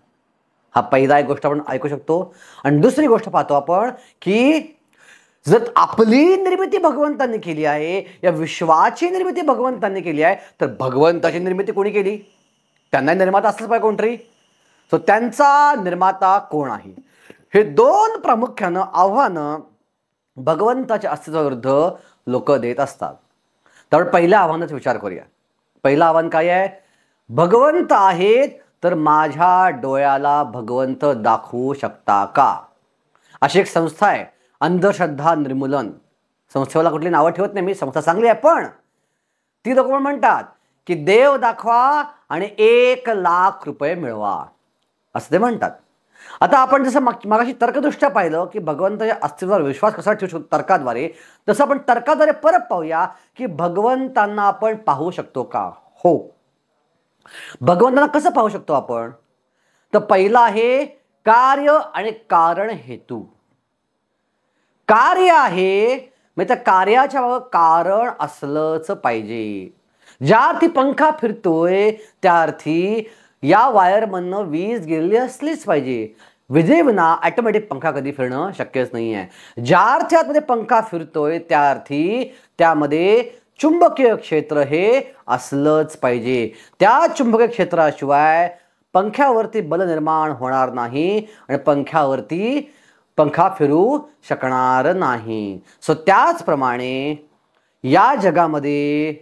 हा पहिला एक गोष्ट आपण ऐकू शकतो. आणि दुसरी गोष्ट पाहतो आपण की जर आपली निर्मिती भगवंतांनी केली आहे, या विश्वाची निर्मिती भगवंतांनी केली आहे, तर भगवंताची निर्मिती कोणी केली? त्यांना निर्माता असलंच पाहिजे कोणतरी. सो त्यांचा निर्माता कोण आहे? हे 2 प्रामुख्यानं आव्हानं भगवंताच्या अस्तित्वाविरुद्ध लोक देत असतात. तर पहिल्या आव्हानाचा विचार करूया. पहिलं आव्हान काय आहे? भगवंत आहेत तर माझ्या डोळ्याला भगवंत दाखवू शकता का? अशी एक संस्था आहे, अंधश्रद्धा निर्मूलन. संस्थेला कुठली नावं ठेवत नाही मी, संस्था चांगली आहे, पण ती लोक म्हणतात की देव दाखवा आणि 1 लाख रुपये मिळवा असं ते म्हणतात. आता आपण जसं मागाशी तर्कदृष्ट्या पाहिलं की भगवंताच्या अस्तित्वावर विश्वास कसा ठेवू शकतो तर्काद्वारे, तसं आपण तर्काद्वारे परत पाहूया की भगवंतांना आपण पाहू शकतो का? हो, भगवंतांना कसं पाहू शकतो आपण? तर पहिलं आहे कार्य आणि कारण हेतू. कार्य आहे म्हणजे त्या कार्याच्या मागं कारण असलंच पाहिजे. ज्या अर्थी पंखा फिरतोय त्या अर्थी या वायरमधनं वीज गेलेली असलीच पाहिजे. विजेविना ऑटोमॅटिक पंखा कधी फिरणं शक्यच नाही आहे. ज्या अर्थी आतमध्ये पंखा फिरतोय त्या अर्थी त्यामध्ये चुंबकीय क्षेत्र हे असलंच पाहिजे. त्या चुंबकीय क्षेत्राशिवाय पंख्यावरती बल निर्माण होणार नाही आणि पंखा फिरू शकणार नाही. सो त्याचप्रमाणे या जगामध्ये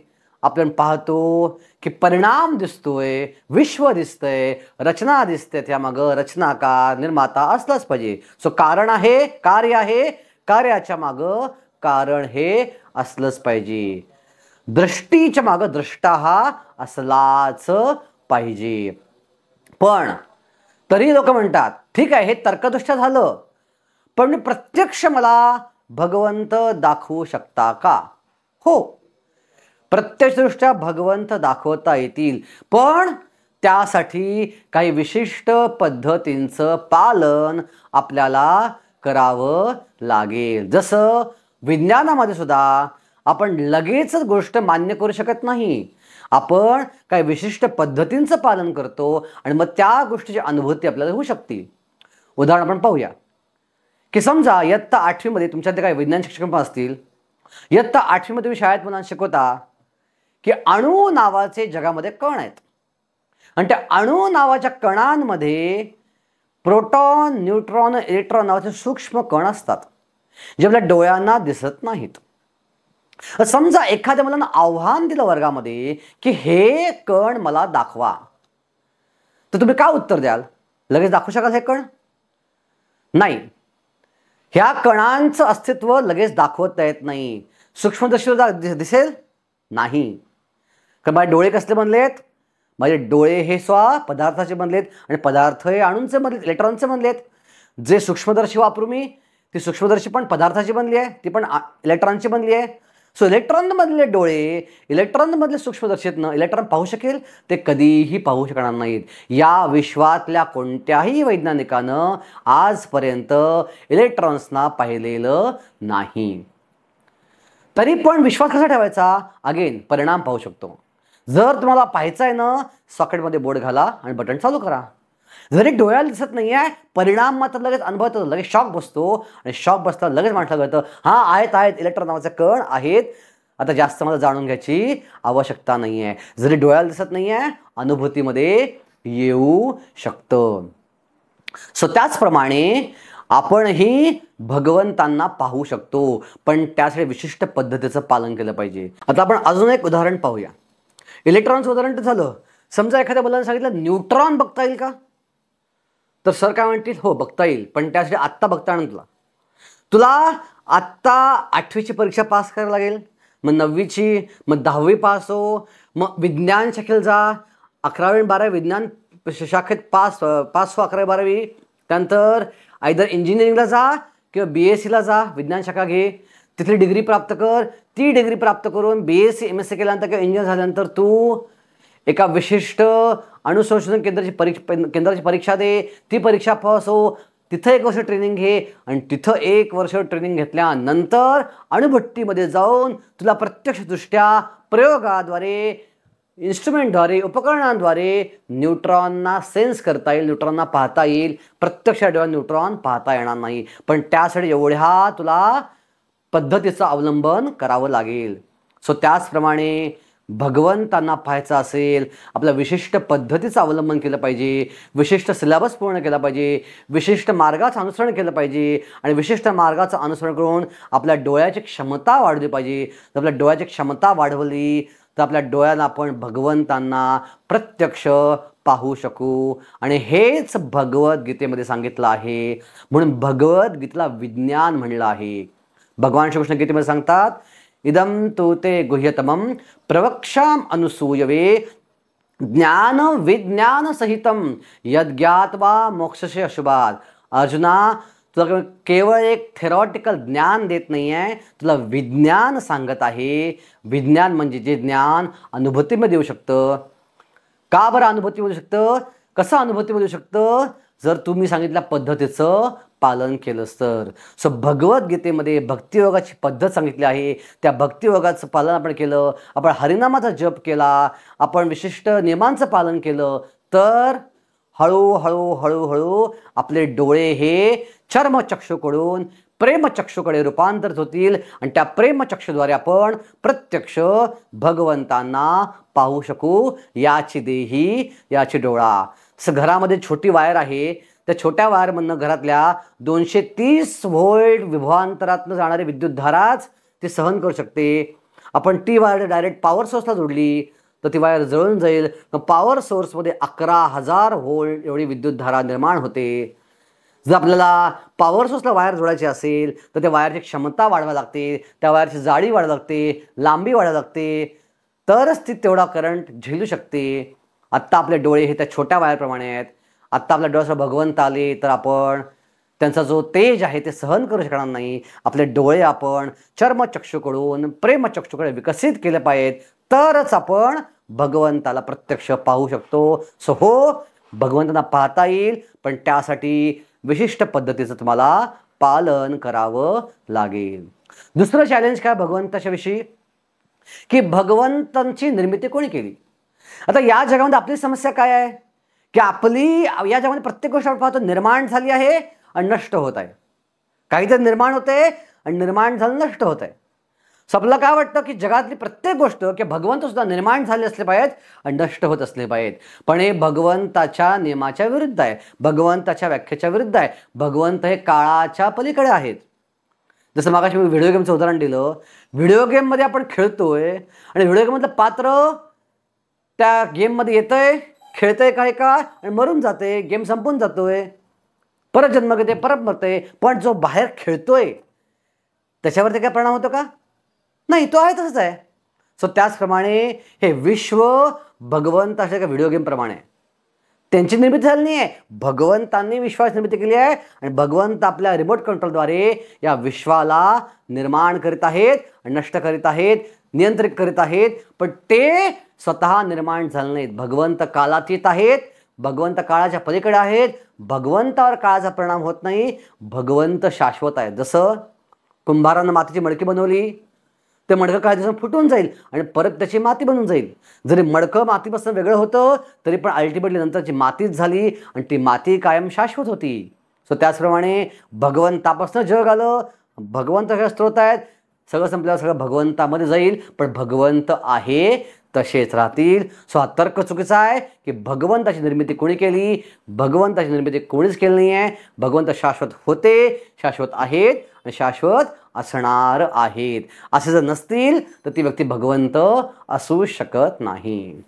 आपण पाहतो की परिणाम दिसतोय, विश्व दिसतंय, रचना दिसते, त्यामागं रचनाकार निर्माता असलाच पाहिजे. सो कारण आहे, कार्य आहे, कार्याच्या मागं कारण हे असलंच पाहिजे. दृष्टीच्या मागं द्रष्टा हा असलाच पाहिजे. पण तरी लोक म्हणतात ठीक आहे हे तर्कदृष्ट्या झालं, पण प्रत्यक्ष मला भगवंत दाखवू शकता का? हो, प्रत्यक्षदृष्ट्या भगवंत दाखवता येतील, पण त्यासाठी काही विशिष्ट पद्धतींचं पालन आपल्याला करावं लागेल. जसं विज्ञानामध्ये सुद्धा आपण लगेचच गोष्ट मान्य करू शकत नाही. आपण काही विशिष्ट पद्धतींचं पालन करतो आणि मग त्या गोष्टीची अनुभूती आपल्याला होऊ शकते. उदाहरण आपण पाहूया की समजा इयत्ता 8वी मध्ये तुमच्याकडे काही विज्ञान शिक्षक पण असतील. इयत्ता 8वी मध्ये तुम्ही शाळेत मुलांना शिकवता की अणू नावाचे जगामध्ये कण आहेत आणि त्या अणू नावाच्या कणांमध्ये प्रोटॉन, न्यूट्रॉन, इलेक्ट्रॉन नावाचे सूक्ष्म कण असतात जे आपल्या डोळ्यांना दिसत नाहीत. समजा एखाद्या मुलांना आव्हान दिलं वर्गामध्ये की हे कण मला दाखवा, तर तुम्ही काय उत्तर द्याल? लगेच दाखवू शकाल हे कण? नाही. ह्या कणांचं अस्तित्व लगेच दाखवता येत नाही. सूक्ष्मदर्शीला दिसेल नाही. कारण माझे डोळे कसले बनलेत? माझे डोळे हे पदार्थाचे बनलेत आणि पदार्थ हे अणूंचे बनलेत, इलेक्ट्रॉनचे बनलेत. जे सूक्ष्मदर्शी वापरू मी ती सूक्ष्मदर्शी पण पदार्थाची बनली आहे, ती पण इलेक्ट्रॉनची बनली आहे. सो इलेक्ट्रॉनमधले डोळे, इलेक्ट्रॉनमधले सूक्ष्मदर्शीतनं इलेक्ट्रॉन पाहू शकेल? ते कधीही पाहू शकणार नाहीत. या विश्वातल्या कोणत्याही वैज्ञानिकानं आजपर्यंत इलेक्ट्रॉन्सना पाहिलेलं नाही. तरी पण विश्वास कसा ठेवायचा? अगेन परिणाम पाहू शकतो. जर तुम्हाला पाहायचं आहे ना, सॉकेटमध्ये बोर्ड घाला आणि बटन चालू करा. जरी डोळ्याला दिसत नाही आहे, परिणाम मात्र लगेच अनुभवतो, लगेच शॉक बसतो आणि शॉक बसता लगेच म्हटलं जातं हां आहेत इलेक्ट्रॉन नावाचे कण आहेत, आता जास्त मला जाणून घ्यायची आवश्यकता नाही आहे. जरी डोळ्याला दिसत नाही आहे, अनुभूतीमध्ये येऊ शकतं. सो त्याचप्रमाणे आपणही भगवंतांना पाहू शकतो, पण त्यासाठी विशिष्ट पद्धतीचं पालन केलं पाहिजे. आता आपण अजून एक उदाहरण पाहूया. इलेक्ट्रॉनचं उदाहरण तर झालं. समजा एखाद्या मुलाने सांगितलं न्यूट्रॉन बघता येईल का? तर सर काय म्हणतील? हो बघता येईल, पण त्यासाठी आत्ता बघता येणार तुला आत्ता 8वीची परीक्षा पास करायला लागेल, मग 9वीची, मग 10वी पास हो, मग विज्ञान शाखेला जा, 11वी 12वी विज्ञान शाखेत पास हो, 11वी 12वी. त्यानंतर आयदर इंजिनिअरिंगला जा किंवा BScला जा, विज्ञान शाखा घे, तिथली डिग्री प्राप्त कर. ती डिग्री प्राप्त करून BSc MSc केल्यानंतर किंवा इंजिनियर झाल्यानंतर तू एका विशिष्ट अणुसंशोधन केंद्राची परीक्षा दे, ती परीक्षा पास हो, तिथं 1 वर्ष ट्रेनिंग घे आणि तिथं 1 वर्ष ट्रेनिंग घेतल्यानंतर अणुभट्टीमध्ये जाऊन तुला प्रत्यक्षदृष्ट्या प्रयोगाद्वारे, इन्स्ट्रुमेंटद्वारे, उपकरणांद्वारे न्यूट्रॉनना सेन्स करता येईल, न्यूट्रॉनना पाहता येईल. प्रत्यक्ष डोळ्याने न्यूट्रॉन पाहता येणार नाही, पण त्यासाठी एवढ्या तुला पद्धतीचं अवलंबन करावं लागेल. सो त्याचप्रमाणे भगवंतांना पाहायचं असेल, आपल्या विशिष्ट पद्धतीचं अवलंबन केलं पाहिजे, विशिष्ट सिलेबस पूर्ण केला पाहिजे, विशिष्ट मार्गाचं अनुसरण केलं पाहिजे आणि विशिष्ट मार्गाचं अनुसरण करून आपल्या डोळ्याची क्षमता वाढवली पाहिजे. जर आपल्या डोळ्याची क्षमता वाढवली तर आपल्या डोळ्याला आपण भगवंतांना प्रत्यक्ष पाहू शकू आणि हेच भगवद्गीतेमध्ये सांगितलं आहे. म्हणून भगवद्गीतेला विज्ञान म्हणलं आहे. भगवान श्रीकृष्ण गीतेमध्ये सांगतात इदं तु ते गुह्यतमं प्रवक्ष्याम अनुसूयवे ज्ञान विज्ञान सहितं यद्ज्ञात्वा मोक्षसे अशुभात्. अर्जुना, तुला केवळ एक थेरॉटिकल ज्ञान देत नाही आहे, तुला विज्ञान सांगत आहे. विज्ञान म्हणजे जे ज्ञान अनुभूतीमध्ये येऊ शकतं. का बरं अनुभूतीमध्ये येऊ शकतं? कसं अनुभूतीमध्ये येऊ शकतं? जर तुम्ही सांगितल्या पद्धतीचं पालन केलंस तर. सो भगवद्गीतेमध्ये भक्तियोगाची पद्धत सांगितली आहे. त्या भक्तियोगाचं पालन आपण केलं, आपण हरिनामाचा जप केला, आपण विशिष्ट नियमांचं पालन केलं तर हळूहळू हळूहळू आपले डोळे हे चर्मचक्षुकडून प्रेमचक्षुकडे रूपांतरित होतील आणि त्या प्रेमचक्षुद्वारे आपण प्रत्यक्ष भगवंतांना पाहू शकू. याची देही याची डोळा. घरामध्ये छोटी वायर आहे, त्या छोट्या वायरमधनं घरातल्या 230 व्होल्ट विभवांतरातनं जाणारी विद्युतधाराच ती सहन करू शकते. आपण ती वायर डायरेक्ट पॉवर सोर्सला जोडली तर ती वायर जळून जाईल. पॉवर सोर्समध्ये 11,000 व्होल्ट एवढी विद्युतधारा निर्माण होते. जर आपल्याला पॉवर सोर्सला वायर जोडायची असेल तर त्या वायरची क्षमता वाढवावी लागते, त्या वायरची जाडी वाढवावी लागते, लांबी वाढवावी लागते, तरच ती तेवढा करंट झेलू शकते. आत्ता आपले डोळे हे त्या छोट्या वायरप्रमाणे आहेत. आत्ता आपल्या डोळ्यासमोर भगवंत आले तर आपण त्यांचा जो तेज आहे ते सहन करू शकणार नाही. आपले डोळे आपण चर्मचक्षुकडून प्रेमचक्षुकडे विकसित केले पाहिजेत, तरच आपण भगवंताला प्रत्यक्ष पाहू शकतो. सो हो, भगवंतांना पाहता येईल, पण त्यासाठी विशिष्ट पद्धतीचं तुम्हाला पालन करावं लागेल. दुसरं चॅलेंज काय भगवंताच्या विषयी, की भगवंतांची निर्मिती कोणी केली. आता या जगामध्ये आपली समस्या काय आहे, की आपली या जगामध्ये प्रत्येक गोष्ट आपण पाहतो निर्माण झाली आहे आणि नष्ट होत आहे. काहीतरी निर्माण होते आणि निर्माण झालं नष्ट होत आहे. सो आपल्याला काय वाटतं की जगातली प्रत्येक गोष्ट की भगवंत सुद्धा निर्माण झाले असले पाहिजेत आणि नष्ट होत असले पाहिजेत. पण हे भगवंताच्या नियमाच्या विरुद्ध आहे, भगवंताच्या व्याख्येच्या विरुद्ध आहे. भगवंत हे काळाच्या पलीकडे आहेत. जसं मागाशी मी व्हिडिओ गेमचं उदाहरण दिलं. व्हिडिओ गेममध्ये आपण खेळतोय आणि व्हिडिओ गेममधलं पात्र त्या गेममध्ये येतंय, खेळतंय काही काळ आणि मरून जाते, गेम संपून जातोय, परत जन्म घेते, परत मरते. पण जो बाहेर खेळतोय त्याच्यावरती काय परिणाम होतो का? नाही, तो आहे तसंच आहे. सो त्याचप्रमाणे हे विश्व भगवंताच्या व्हिडिओ गेमप्रमाणे त्यांची निर्मिती झाली नाही आहे, भगवंतांनी विश्वाची निर्मिती केली आहे आणि भगवंत आपल्या रिमोट कंट्रोलद्वारे या विश्वाला निर्माण करीत आहेत, नष्ट करीत आहेत, नियंत्रित करीत आहेत. पण ते स्वतः निर्माण झाले नाहीत. भगवंत कालातीत आहेत, भगवंत काळाच्या पलीकडे आहेत, भगवंतावर काळाचा परिणाम होत नाही, भगवंत शाश्वत आहे. जसं कुंभारानं मातीची मडकी बनवली, ते मडकं काही दिवसांनी फुटून जाईल आणि परत त्याची माती बनून जाईल. जरी मडकं मातीपासून वेगळं होतं तरी पण अल्टिमेटली नंतरची मातीच झाली आणि ती माती कायम शाश्वत होती. सो त्याचप्रमाणे भगवंतापासून जग आलं, भगवंत सगळे स्त्रोत आहेत, सगळं संपल्यावर सगळं भगवंतामध्ये जाईल, पण भगवंत आहे तसेच राहतील. सो हा तर्क चुकीचा आहे की भगवंताची निर्मिती कोणी केली. भगवंताची निर्मिती कोणीच केली नाही आहे. भगवंत शाश्वत होते, शाश्वत आहेत आणि शाश्वत असणार आहेत. असे जर नसतील तर ती व्यक्ती भगवंत असू शकत नाही.